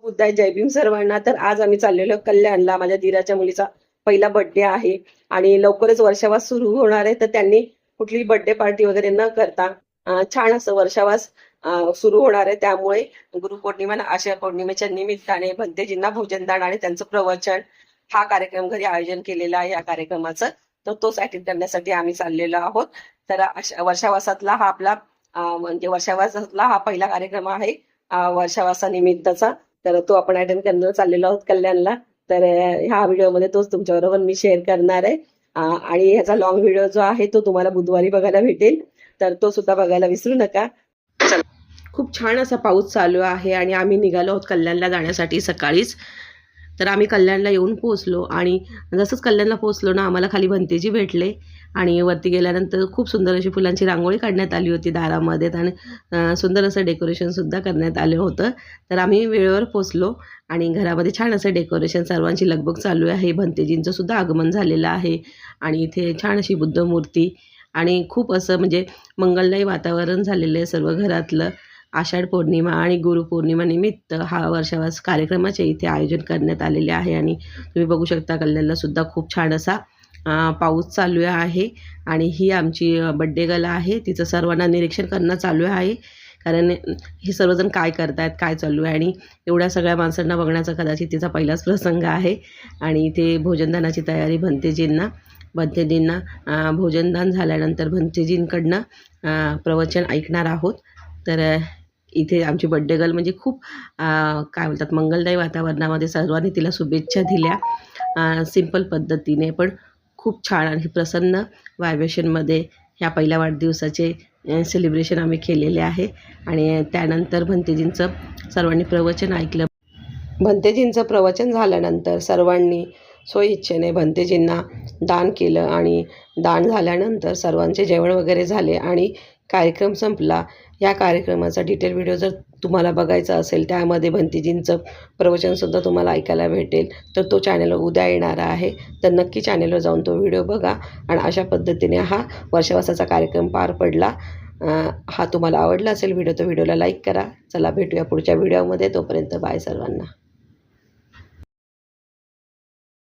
उद्या जय भीम सर्वांना. तर आज आम्ही चाललेलो कल्याणला. माझ्या दीराच्या मुलीचा पहिला बर्थडे आहे आणि लवकरच वर्षावास सुरू होणार आहे. तर त्यांनी कुठली बर्थडे पार्टी वगैरे न करता छान असं वर्षावास सुरू होणार आहे. त्यामुळे गुरुपौर्णिमा आणि आषाढ पौर्णिमेच्या निमित्ताने भंतेजींना भोजनदान आणि त्यांचं प्रवचन हा कार्यक्रम घरी आयोजन केलेला आहे. या कार्यक्रमाचं तर तोच अटेंड करण्यासाठी आम्ही चाललेलो आहोत. तर वर्षावासातला हा आपला म्हणजे वर्षावासातला हा पहिला कार्यक्रम आहे वर्षावासानिमित्तचा. तर तो आपण अटेंड करण्याला चाललेलो आहोत कल्याणला. तर ह्या व्हिडिओमध्ये तोच तुमच्याबरोबर मी शेअर करणार आहे. आणि ह्याचा लॉंग व्हिडिओ जो आहे तो तुम्हाला बुधवारी बघायला भेटेल. तर तो सुद्धा बघायला विसरू नका. खूप छान असा पाऊस चालू आहे आणि आम्ही निघालो आहोत कल्याणला जाण्यासाठी सकाळीच. तर आम्ही कल्याणला येऊन पोहोचलो आणि जसंच कल्याणला पोहोचलो ना, आम्हाला खाली भंतेजी भेटले आणि वरती गेल्यानंतर खूप सुंदर अशी फुलांची रांगोळी काढण्यात आली होती दारामध्ये आणि सुंदर असं डेकोरेशनसुद्धा करण्यात आलं होतं. तर आम्ही वेळेवर पोहोचलो आणि घरामध्ये छान असं डेकोरेशन, सर्वांची लगबग चालू आहे. भंतेजींचं सुद्धा आगमन झालेलं आहे आणि इथे छान अशी बुद्धमूर्ती आणि खूप असं म्हणजे मंगलमय वातावरण झालेलं आहे सर्व घरातलं. आषाढ पौर्णिमा आणि गुरुपौर्णिमा निमित्त हा वर्षावास कार्यक्रमाचे इथे आयोजन करण्यात आलेले आहे आणि तुम्ही बघू शकता कल्याणला सुद्धा खूप छान असा पाऊस चालू आहे. आणि ही आमची बड्डे गर्ल आहे. तिचं सर्वांना निरीक्षण करणं चालू आहे, कारण हे सर्वजण काय करतायत, काय चालू आहे आणि एवढ्या सगळ्या माणसांना बघण्याचा कदाचित तिचा पहिलाच प्रसंग आहे. आणि इथे भोजनदानाची तयारी भंतेजींना भोजनदान झाल्यानंतर भंतेजींकडनं प्रवचन ऐकणार आहोत. तर इथे आमची बड्डे गर्ल म्हणजे खूप काय बोलतात मंगलदायी वातावरणामध्ये सर्वांनी तिला शुभेच्छा दिल्या सिंपल पद्धतीने, पण खूप छान आणि प्रसन्न व्हायब्रेशनमध्ये ह्या पहिल्या वाढदिवसाचे सेलिब्रेशन आम्ही केलेले आहे. आणि त्यानंतर भंतेजींचं सर्वांनी प्रवचन ऐकलं. भंतेजींचं प्रवचन झाल्यानंतर सर्वांनी स्वइच्छेने भंतेजींना दान केलं आणि दान झाल्यानंतर सर्वांचे जेवण वगैरे झाले आणि कार्यक्रम संपला. या कार्यक्रमाचा डिटेल व्हिडिओ जर तुम्हाला बघायचा असेल, त्यामध्ये भंतेजींचं प्रवचनसुद्धा तुम्हाला ऐकायला भेटेल. तर तो चॅनलवर उद्या येणार आहे. तर नक्की चॅनलवर जाऊन तो व्हिडिओ बघा. आणि अशा पद्धतीने हा वर्षावासाचा कार्यक्रम पार पडला. हा तुम्हाला आवडला असेल व्हिडिओ तर व्हिडिओला लाईक करा. चला भेटूया पुढच्या व्हिडिओमध्ये. तोपर्यंत बाय सर्वांना.